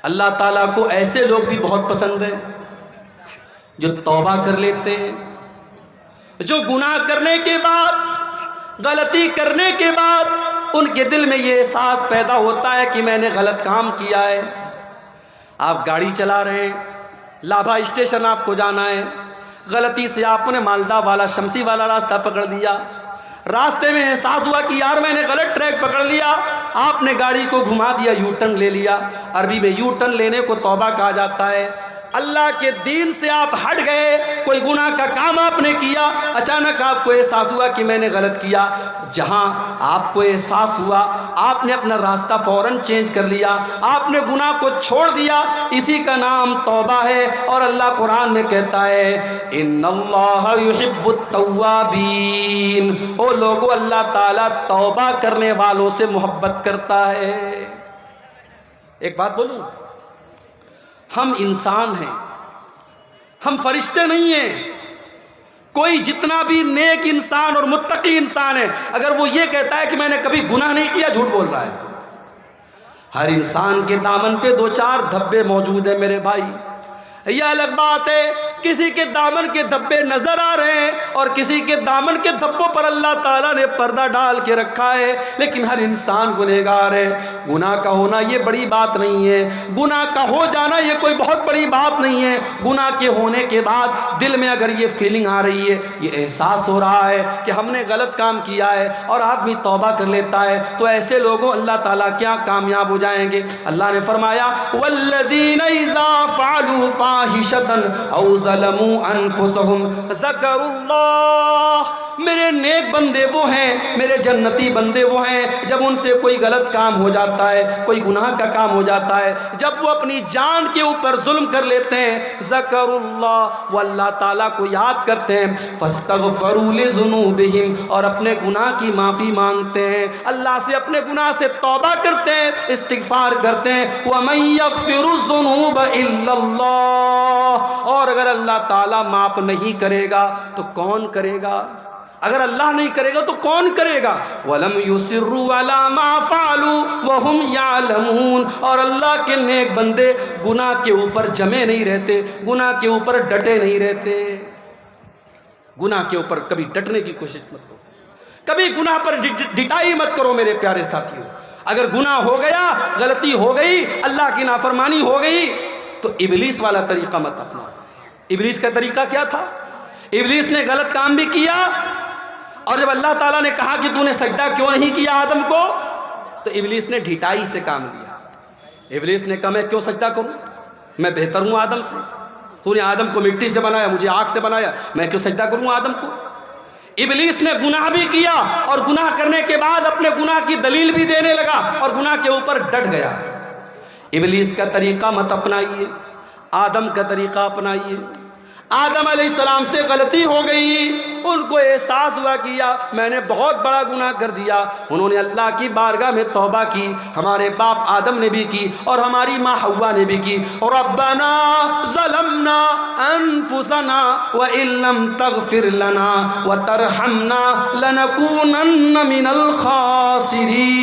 اللہ تعالیٰ کو ایسے لوگ بھی بہت پسند ہیں جو توبہ کر لیتے ہیں، جو گناہ کرنے کے بعد، غلطی کرنے کے بعد ان کے دل میں یہ احساس پیدا ہوتا ہے کہ میں نے غلط کام کیا ہے۔ آپ گاڑی چلا رہے ہیں، لابھا اسٹیشن آپ کو جانا ہے، غلطی سے آپ نے مالدہ والا شمسی والا راستہ پکڑ لیا، راستے میں احساس ہوا کہ یار میں نے غلط ٹریک پکڑ لیا، آپ نے گاڑی کو گھما دیا، یو ٹرن لے لیا۔ عربی میں یو ٹرن لینے کو توبہ کہا جاتا ہے۔ اللہ کے دین سے آپ ہٹ گئے، کوئی گناہ کا کام آپ نے کیا، اچانک آپ کو احساس ہوا کہ میں نے غلط کیا۔ جہاں آپ کو احساس ہوا آپ نے اپنا راستہ فوراً چینج کر لیا، آپ نے گناہ کو چھوڑ دیا، اسی کا نام توبہ ہے۔ اور اللہ قرآن میں کہتا ہے ان اللہ یحب التوابین، او لوگو اللہ تعالیٰ توبہ کرنے والوں سے محبت کرتا ہے۔ ایک بات بولوں، ہم انسان ہیں، ہم فرشتے نہیں ہیں۔ کوئی جتنا بھی نیک انسان اور متقی انسان ہے، اگر وہ یہ کہتا ہے کہ میں نے کبھی گناہ نہیں کیا، جھوٹ بول رہا ہے۔ ہر انسان کے دامن پہ دو چار دھبے موجود ہیں میرے بھائی۔ یہ الگ بات ہے کسی کے دامن کے دھبے نظر آ رہے ہیں اور کسی کے دامن کے دھبوں پر اللہ تعالیٰ نے پردہ ڈال کے رکھا ہے، لیکن ہر انسان گنہگار ہے۔ گناہ کا ہونا یہ بڑی بات نہیں ہے، گناہ کا ہو جانا یہ کوئی بہت بڑی بات نہیں ہے۔ گناہ کے ہونے کے بعد دل میں اگر یہ فیلنگ آ رہی ہے، یہ احساس ہو رہا ہے کہ ہم نے غلط کام کیا ہے اور آدمی توبہ کر لیتا ہے، تو ایسے لوگوں اللہ تعالیٰ کیا کامیاب ہو جائیں گے۔ اللہ نے فرمایا والذین اذا فعلوا فاحشة او ظلموا انفسهم ذکروا اللہ، میرے نیک بندے وہ ہیں، میرے جنتی بندے وہ ہیں، جب ان سے کوئی غلط کام ہو جاتا ہے، کوئی گناہ کا کام ہو جاتا ہے، جب وہ اپنی جان کے اوپر ظلم کر لیتے ہیں، ذکروا اللہ، وہ اللہ تعالیٰ کو یاد کرتے ہیں، فاستغفروا لذنوبہم، اور اپنے گناہ کی معافی مانگتے ہیں، اللہ سے اپنے گناہ سے توبہ کرتے ہیں، استغفار کرتے ہیں۔ وَمَن يَغْفِرُ الذُّنُوبَ إِلَّا اللَّهُ، اور اگر اللہ تعالیٰ معاف نہیں کرے گا تو کون کرے گا؟ اگر اللہ نہیں کرے گا تو کون کرے گا؟ وَلَمْ يُصِرُّوا عَلَىٰ مَا فَعَلُوا وَهُمْ يَعْلَمُونَ، اور اللہ کے نیک بندے گناہ کے اوپر جمے نہیں رہتے، گناہ کے اوپر ڈٹے نہیں رہتے۔ گناہ کے اوپر کبھی ڈٹنے کی کوشش مت کرو، کبھی گناہ پر ڈٹائی مت کرو میرے پیارے ساتھیوں۔ اگر گناہ ہو گیا، غلطی ہو گئی، اللہ کی نافرمانی ہو گئی، تو ابلیس والا طریقہ مت اپنا۔ ابلیس کا طریقہ کیا تھا؟ ابلیس نے غلط کام بھی کیا، اور جب اللہ تعالیٰ نے کہا کہ تو نے سجدہ کیوں نہیں کیا آدم کو، تو ابلیس نے ڈھٹائی سے کام لیا۔ ابلیس نے کہا میں کیوں سجدہ کروں، میں بہتر ہوں آدم سے، تو نے آدم کو مٹی سے بنایا، مجھے آگ سے بنایا، میں کیوں سجدہ کروں آدم کو۔ ابلیس نے گناہ بھی کیا، اور گناہ کرنے کے بعد اپنے گناہ کی دلیل بھی دینے لگا اور گناہ کے اوپر ڈٹ گیا۔ ابلیس کا طریقہ مت اپنائیے، آدم کا طریقہ اپنائیے۔ آدم علیہ السلام سے غلطی ہو گئی، ان کو احساس ہوا کہ میں نے بہت بڑا گناہ کر دیا، انہوں نے اللہ کی بارگاہ میں توبہ کی۔ ہمارے باپ آدم نے بھی کی اور ہماری ماں حوا نے بھی کی۔ ربنا ظلمنا انفسنا وان لم تغفر لنا وترحمنا لنکونن من الخاسرین،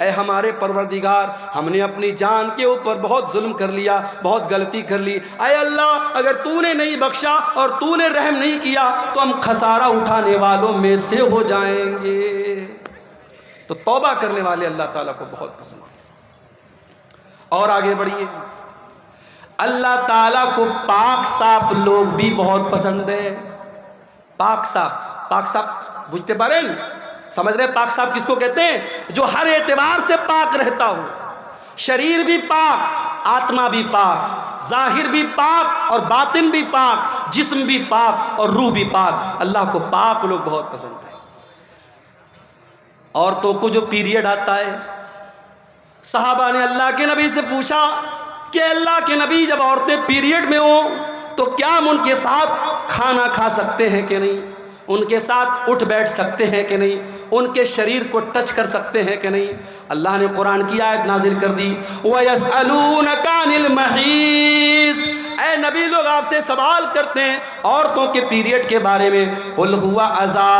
اے ہمارے پروردگار، ہم نے اپنی جان کے اوپر بہت ظلم کر لیا، بہت غلطی کر لی، اے اللہ اگر تو نے نہیں بخشا اور تو نے رحم نہیں کیا تو ہم خسارہ اٹھانے والوں میں سے ہو جائیں گے۔ تو توبہ کرنے والے اللہ تعالیٰ کو بہت پسند ہے۔ اور آگے بڑھیے، اللہ تعالیٰ کو پاک صاف لوگ بھی بہت پسند ہیں۔ پاک صاف بجھتے پاریں، سمجھ رہے پاک صاف کس کو کہتے ہیں؟ جو ہر اعتبار سے پاک رہتا ہو، شریر بھی پاک، آتما بھی پاک، ظاہر بھی پاک اور باطن بھی پاک، جسم بھی پاک اور روح بھی پاک۔ اللہ کو پاک لوگ بہت پسند ہیں۔ عورتوں کو جو پیریڈ آتا ہے، صحابہ نے اللہ کے نبی سے پوچھا کہ اللہ کے نبی جب عورتیں پیریڈ میں ہوں تو کیا ہم ان کے ساتھ کھانا کھا سکتے ہیں کہ نہیں، ان کے ساتھ اٹھ بیٹھ سکتے ہیں کہ نہیں، ان کے شریر کو ٹچ کر سکتے ہیں کہ نہیں؟ اللہ نے قرآن کی آیت نازل کر دی، وَيَسْأَلُونَكَ عَنِ الْمَحِيضِ، اے نبی لوگ آپ سے سوال کرتے ہیں عورتوں کے پیریڈ کے بارے میں، قل ہوا اذا،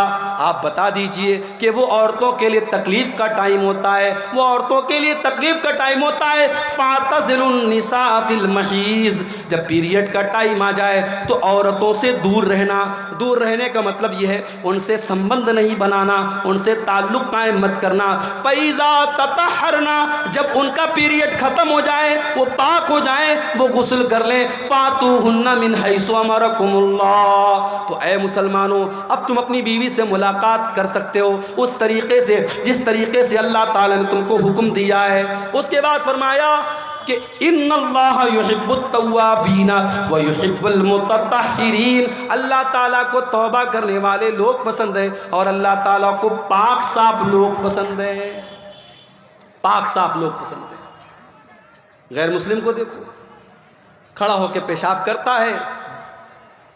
آپ بتا دیجئے کہ وہ عورتوں کے لیے تکلیف کا ٹائم ہوتا ہے، وہ عورتوں کے لیے تکلیف کا ٹائم ہوتا ہے۔ فاعتزلوا النساء فی المحیض، جب پیریڈ کا ٹائم آ جائے تو عورتوں سے دور رہنا۔ دور رہنے کا مطلب یہ ہے ان سے سنبندھ نہیں بنانا، ان سے تعلق قائم مت کرنا۔ فَإِذَا تَطَهَّرْنَا، جب ان کا پیریڈ ختم ہو جائے، وہ پاک ہو جائیں، وہ غسل کر لیں۔ فَاتُوهُنَّ مِنْ حَيْثُ أَمَرَكُمُ اللَّهُ، تو اے مسلمانوں اب تم اپنی بیوی سے ملاقات کر سکتے ہو اس طریقے سے جس طریقے سے اللہ تعالیٰ نے تم کو حکم دیا ہے۔ اس کے بعد فرمایا کہ ان اللہ یحب التوابین ویحب المتطہرین، اللہ تعالیٰ کو توبہ کرنے والے لوگ پسند ہیں اور اللہ تعالیٰ کو پاک صاف لوگ پسند ہیں۔ پاک صاف لوگ پسند ہیں۔ غیر مسلم کو دیکھو، کھڑا ہو کے پیشاب کرتا ہے،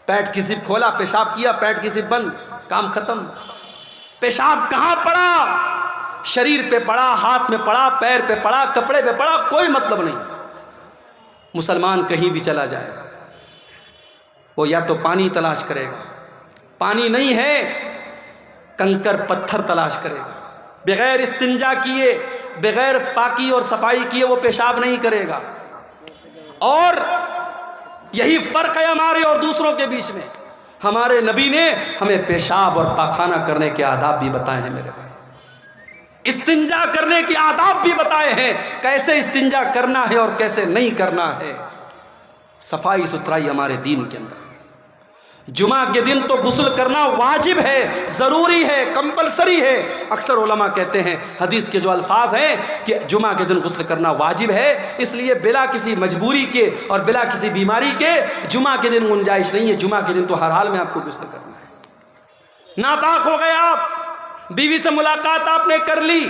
پیٹ کی زپ کھولا، پیشاب کیا، پیٹ کی زپ بند، کام ختم۔ پیشاب کہاں پڑا؟ شریر پہ پڑا، ہاتھ میں پڑا، پیر پہ پڑا، کپڑے پہ پڑا، کوئی مطلب نہیں۔ مسلمان کہیں بھی چلا جائے وہ یا تو پانی تلاش کرے گا، پانی نہیں ہے کنکر پتھر تلاش کرے گا، بغیر استنجا کیے، بغیر پاکی اور صفائی کیے وہ پیشاب نہیں کرے گا۔ اور یہی فرق ہے ہمارے اور دوسروں کے بیچ میں۔ ہمارے نبی نے ہمیں پیشاب اور پاخانہ کرنے کے آداب بھی بتائے ہیں میرے بھائی، استنجا کرنے کے آداب بھی بتائے ہیں، کیسے استنجا کرنا ہے اور کیسے نہیں کرنا ہے۔ صفائی ستھرائی ہمارے دین کے اندر۔ جمعہ کے دن تو غسل کرنا واجب ہے، ضروری ہے، کمپلسری ہے۔ اکثر علماء کہتے ہیں حدیث کے جو الفاظ ہیں کہ جمعہ کے دن غسل کرنا واجب ہے، اس لیے بلا کسی مجبوری کے اور بلا کسی بیماری کے جمعہ کے دن گنجائش نہیں ہے۔ جمعہ کے دن تو ہر حال میں آپ کو غسل کرنا ہے۔ ناپاک ہو گئے آپ، بیوی سے ملاقات آپ نے کر لی،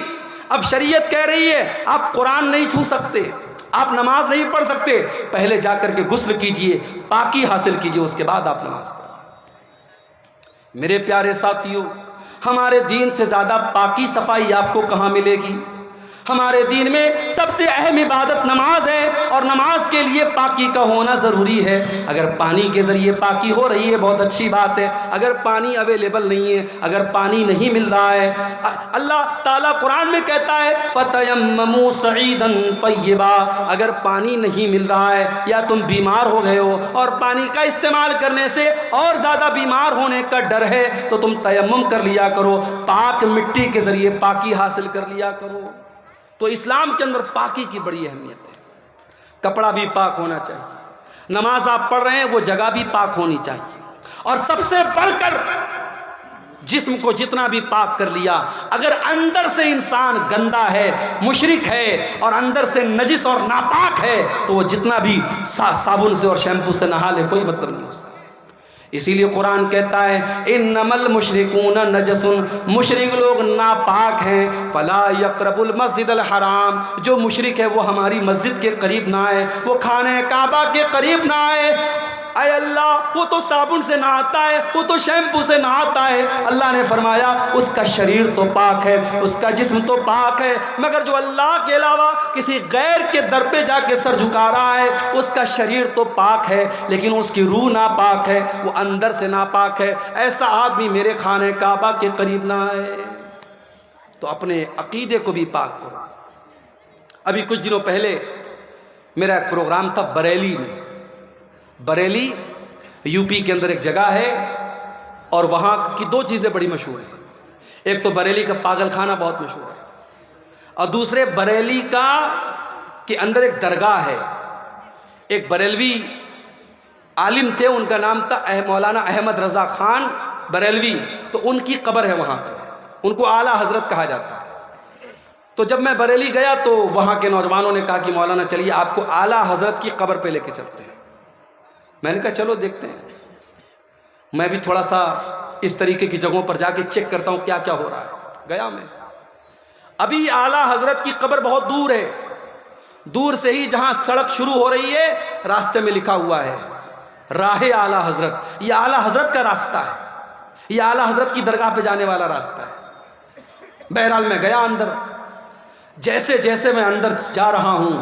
اب شریعت کہہ رہی ہے آپ قرآن نہیں چھو سکتے، آپ نماز نہیں پڑھ سکتے، پہلے جا کر کے غسل کیجئے، پاکی حاصل کیجئے، اس کے بعد آپ نماز پڑھیں۔ میرے پیارے ساتھیوں، ہمارے دین سے زیادہ پاکی صفائی آپ کو کہاں ملے گی؟ ہمارے دین میں سب سے اہم عبادت نماز ہے اور نماز کے لیے پاکی کا ہونا ضروری ہے۔ اگر پانی کے ذریعے پاکی ہو رہی ہے بہت اچھی بات ہے، اگر پانی اویلیبل نہیں ہے، اگر پانی نہیں مل رہا ہے، اللہ تعالیٰ قرآن میں کہتا ہے فَتَيَمَّمُوا صَعِيدًا طَيِّبًا، اگر پانی نہیں مل رہا ہے یا تم بیمار ہو گئے ہو اور پانی کا استعمال کرنے سے اور زیادہ بیمار ہونے کا ڈر ہے تو تم تیمم کر لیا کرو، پاک مٹی کے ذریعے پاکی حاصل کر لیا کرو۔ تو اسلام کے اندر پاکی کی بڑی اہمیت ہے۔ کپڑا بھی پاک ہونا چاہیے، نماز آپ پڑھ رہے ہیں وہ جگہ بھی پاک ہونی چاہیے، اور سب سے بڑھ کر جسم کو جتنا بھی پاک کر لیا، اگر اندر سے انسان گندا ہے، مشرک ہے اور اندر سے نجس اور ناپاک ہے تو وہ جتنا بھی صابن سے اور شیمپو سے نہا لے کوئی مطلب نہیں ہو سکتا۔ اسی لیے قرآن کہتا ہے انما المشرکون نجس، مشرک لوگ ناپاک ہیں، فلا یقربوا المسجد الحرام، جو مشرک ہے وہ ہماری مسجد کے قریب نہ آئے، وہ خانہ کعبہ کے قریب نہ آئے۔ اے اللہ، وہ تو صابن سے نہاتا ہے، وہ تو شیمپو سے نہاتا ہے، اللہ نے فرمایا اس کا شریر تو پاک ہے، اس کا جسم تو پاک ہے، مگر جو اللہ کے علاوہ کسی غیر کے در پہ جا کے سر جھکا رہا ہے اس کا شریر تو پاک ہے لیکن اس کی روح ناپاک ہے، وہ اندر سے ناپاک ہے، ایسا آدمی میرے خانہ کعبہ کے قریب نہ آئے۔ تو اپنے عقیدے کو بھی پاک کرو۔ ابھی کچھ دنوں پہلے میرا ایک پروگرام تھا بریلی میں۔ بریلی یو پی کے اندر ایک جگہ ہے اور وہاں کی دو چیزیں بڑی مشہور ہیں، ایک تو بریلی کا پاگل خانہ بہت مشہور ہے، اور دوسرے بریلی کا کے اندر ایک درگاہ ہے۔ ایک بریلوی عالم تھے، ان کا نام تھا مولانا احمد رضا خان بریلوی، تو ان کی قبر ہے وہاں پہ، ان کو اعلیٰ حضرت کہا جاتا ہے۔ تو جب میں بریلی گیا تو وہاں کے نوجوانوں نے کہا کہ مولانا چلیے آپ کو اعلیٰ حضرت کی قبر پہ لے کے چلتے ہیں۔ میں نے کہا چلو دیکھتے ہیں، میں بھی تھوڑا سا اس طریقے کی جگہوں پر جا کے چیک کرتا ہوں کیا کیا ہو رہا ہے۔ گیا میں، ابھی اعلیٰ حضرت کی قبر بہت دور ہے، دور سے ہی جہاں سڑک شروع ہو رہی ہے راستے میں لکھا ہوا ہے راہ اعلیٰ حضرت، یہ اعلیٰ حضرت کا راستہ ہے، یہ اعلیٰ حضرت کی درگاہ پہ جانے والا راستہ ہے۔ بہرحال میں گیا اندر، جیسے جیسے میں اندر جا رہا ہوں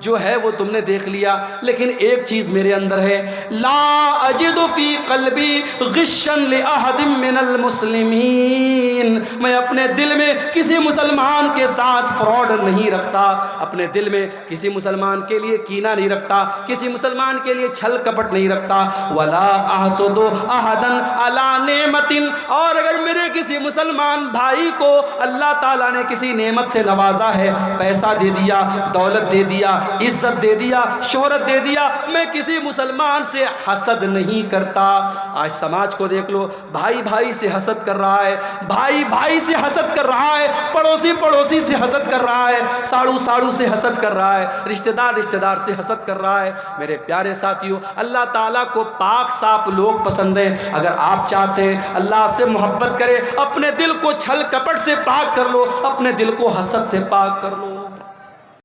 جو ہے وہ تم نے دیکھ لیا، لیکن ایک چیز میرے اندر ہے، لا اجد فی قلبی غشا لأحد من المسلمین، میں اپنے دل میں کسی مسلمان کے ساتھ فراڈ نہیں رکھتا، اپنے دل میں کسی مسلمان کے لیے کینہ نہیں رکھتا، کسی مسلمان کے لیے چھل کپٹ نہیں رکھتا، ولا احسد احدا علی نعمت، اور اگر میرے کسی مسلمان بھائی کو اللہ تعالیٰ نے کسی نعمت سے نوازا ہے، پیسہ دے دیا، دولت دے دیا، عزت دے دیا، شہرت دے دیا، میں کسی مسلمان سے حسد نہیں کرتا۔ آج سماج کو دیکھ لو، بھائی بھائی سے حسد کر رہا ہے، بھائی بھائی سے حسد کر رہا ہے، پڑوسی پڑوسی سے حسد کر رہا ہے، ساڑو ساڑو سے حسد کر رہا ہے، رشتہ دار سے حسد کر رہا ہے۔ میرے پیارے ساتھیوں، اللہ تعالیٰ کو پاک صاف لوگ پسند ہیں۔ اگر آپ چاہتے ہیں اللہ آپ سے محبت کرے، اپنے دل کو چھل کپٹ سے پاک کر لو، اپنے دل کو حسد سے پاک کر لو۔